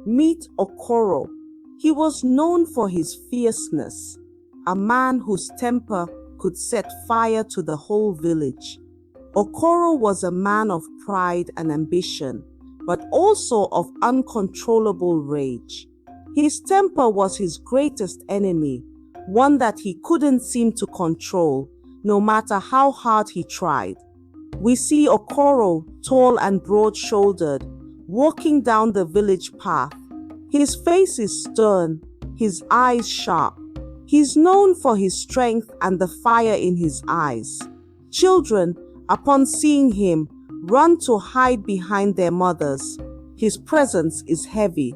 Meet Okoro. He was known for his fierceness, a man whose temper could set fire to the whole village. Okoro was a man of pride and ambition, but also of uncontrollable rage. His temper was his greatest enemy, one that he couldn't seem to control, no matter how hard he tried. We see Okoro, tall and broad-shouldered, walking down the village path. His face is stern, his eyes sharp. He's known for his strength and the fire in his eyes. Children, upon seeing him, run to hide behind their mothers. His presence is heavy.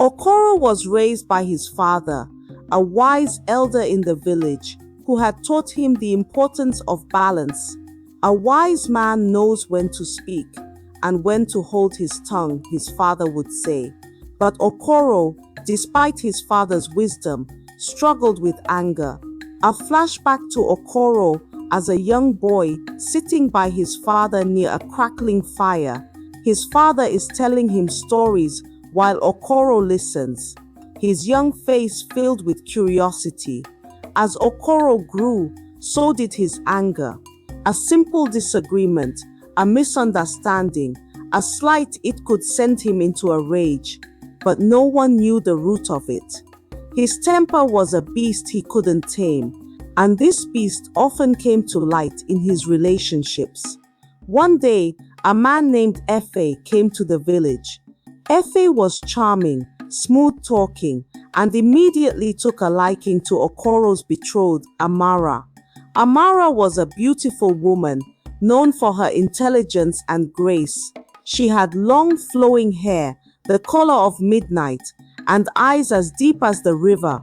Okoro was raised by his father, a wise elder in the village, who had taught him the importance of balance. A wise man knows when to speak and when to hold his tongue, his father would say. But Okoro, despite his father's wisdom, struggled with anger. A flashback to Okoro as a young boy sitting by his father near a crackling fire. His father is telling him stories while Okoro listens, his young face filled with curiosity. As Okoro grew, so did his anger. A simple disagreement, a misunderstanding, a slight, it could send him into a rage, but no one knew the root of it. His temper was a beast he couldn't tame, and this beast often came to light in his relationships. One day, a man named Efe came to the village. Efe was charming, smooth-talking, and immediately took a liking to Okoro's betrothed, Amara. Amara was a beautiful woman, known for her intelligence and grace. She had long flowing hair, the color of midnight, and eyes as deep as the river.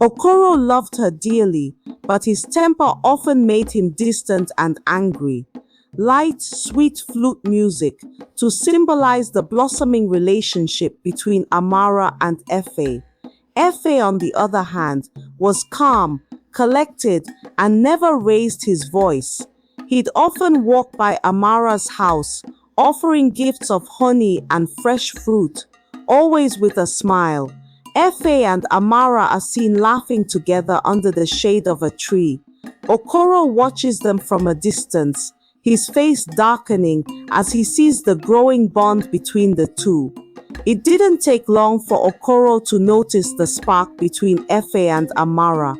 Okoro loved her dearly, but his temper often made him distant and angry. Light, sweet flute music to symbolize the blossoming relationship between Amara and Efe. Efe, on the other hand, was calm, collected, and never raised his voice. He'd often walk by Amara's house, offering gifts of honey and fresh fruit, always with a smile. Efe and Amara are seen laughing together under the shade of a tree. Okoro watches them from a distance, his face darkening as he sees the growing bond between the two. It didn't take long for Okoro to notice the spark between Efe and Amara.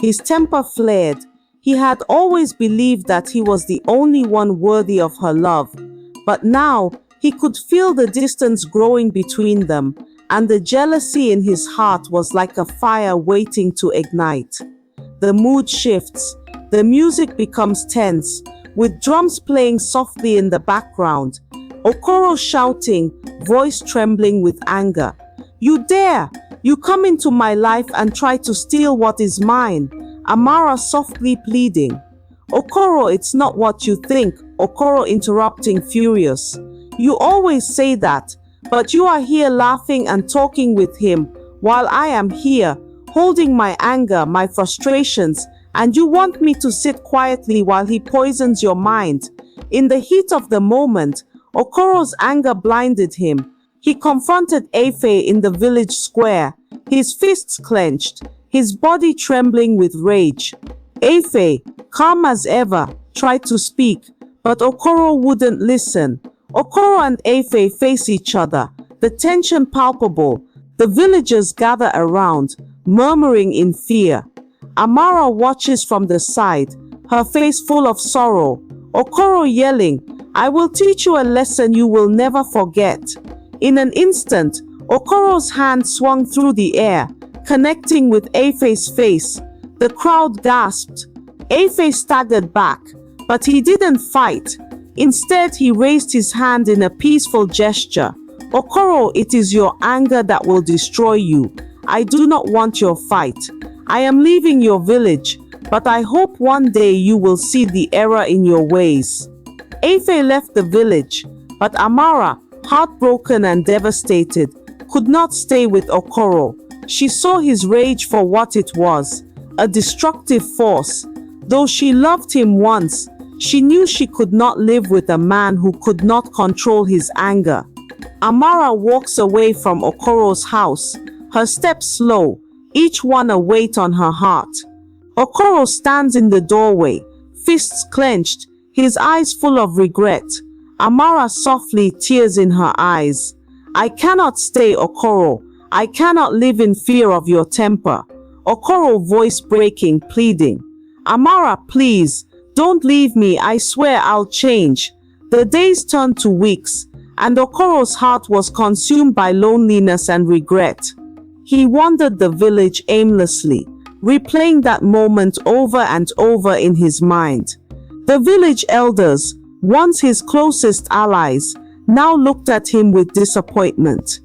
His temper flared. He had always believed that he was the only one worthy of her love, but now he could feel the distance growing between them, and the jealousy in his heart was like a fire waiting to ignite. The mood shifts. The music becomes tense, with drums playing softly in the background. Okoro shouting, voice trembling with anger. "You dare! You come into my life and try to steal what is mine." Amara softly pleading. "Okoro, it's not what you think," Okoro interrupting, furious. "You always say that, but you are here laughing and talking with him, while I am here, holding my anger, my frustrations, and you want me to sit quietly while he poisons your mind." In the heat of the moment, Okoro's anger blinded him. He confronted Efe in the village square, his fists clenched, his body trembling with rage. Efe, calm as ever, tried to speak, but Okoro wouldn't listen. Okoro and Efe face each other, the tension palpable. The villagers gather around, murmuring in fear. Amara watches from the side, her face full of sorrow. Okoro yelling, "I will teach you a lesson you will never forget." In an instant, Okoro's hand swung through the air, connecting with Efe's face. The crowd gasped. Efe staggered back, but he didn't fight. Instead, he raised his hand in a peaceful gesture. "Okoro, it is your anger that will destroy you. I do not want your fight. I am leaving your village, but I hope one day you will see the error in your ways." Efe left the village, but Amara, heartbroken and devastated, could not stay with Okoro. She saw his rage for what it was, a destructive force. Though she loved him once, she knew she could not live with a man who could not control his anger. Amara walks away from Okoro's house, her steps slow, each one a weight on her heart. Okoro stands in the doorway, fists clenched, his eyes full of regret. Amara softly, tears in her eyes. I cannot stay, Okoro. I cannot live in fear of your temper. Okoro, voice breaking, pleading. Amara, please, don't leave me. I swear I'll change. The days turned to weeks, and Okoro's heart was consumed by loneliness and regret. He wandered the village aimlessly, replaying that moment over and over in his mind. The village elders, once his closest allies, now looked at him with disappointment.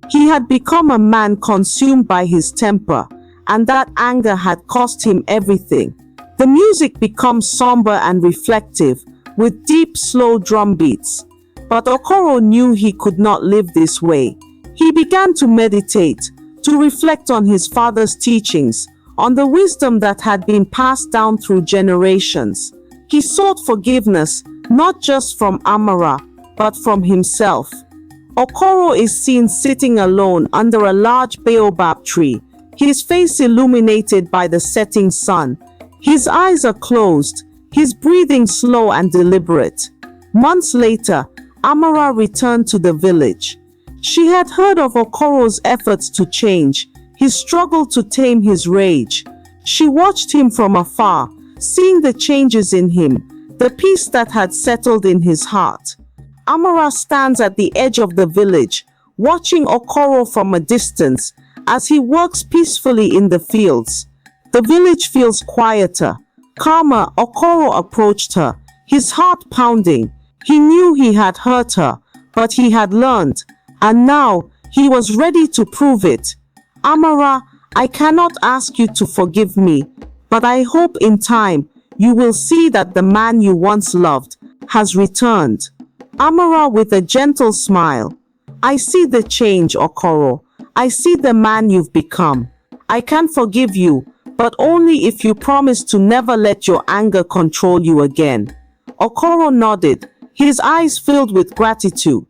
He had become a man consumed by his temper, and that anger had cost him everything. The music becomes somber and reflective, with deep, slow drum beats. But Okoro knew he could not live this way. He began to meditate, to reflect on his father's teachings, on the wisdom that had been passed down through generations. He sought forgiveness, not just from Amara, but from himself. Okoro is seen sitting alone under a large baobab tree, his face illuminated by the setting sun. His eyes are closed, his breathing slow and deliberate. Months later, Amara returned to the village. She had heard of Okoro's efforts to change, his struggle to tame his rage. She watched him from afar, seeing the changes in him, the peace that had settled in his heart. Amara stands at the edge of the village, watching Okoro from a distance as he works peacefully in the fields. The village feels quieter, calmer. Okoro approached her, his heart pounding. He knew he had hurt her, but he had learned, and now he was ready to prove it. Amara, I cannot ask you to forgive me, but I hope in time you will see that the man you once loved has returned. Amara, with a gentle smile. I see the change, Okoro. I see the man you've become. I can forgive you, but only if you promise to never let your anger control you again. Okoro nodded, his eyes filled with gratitude.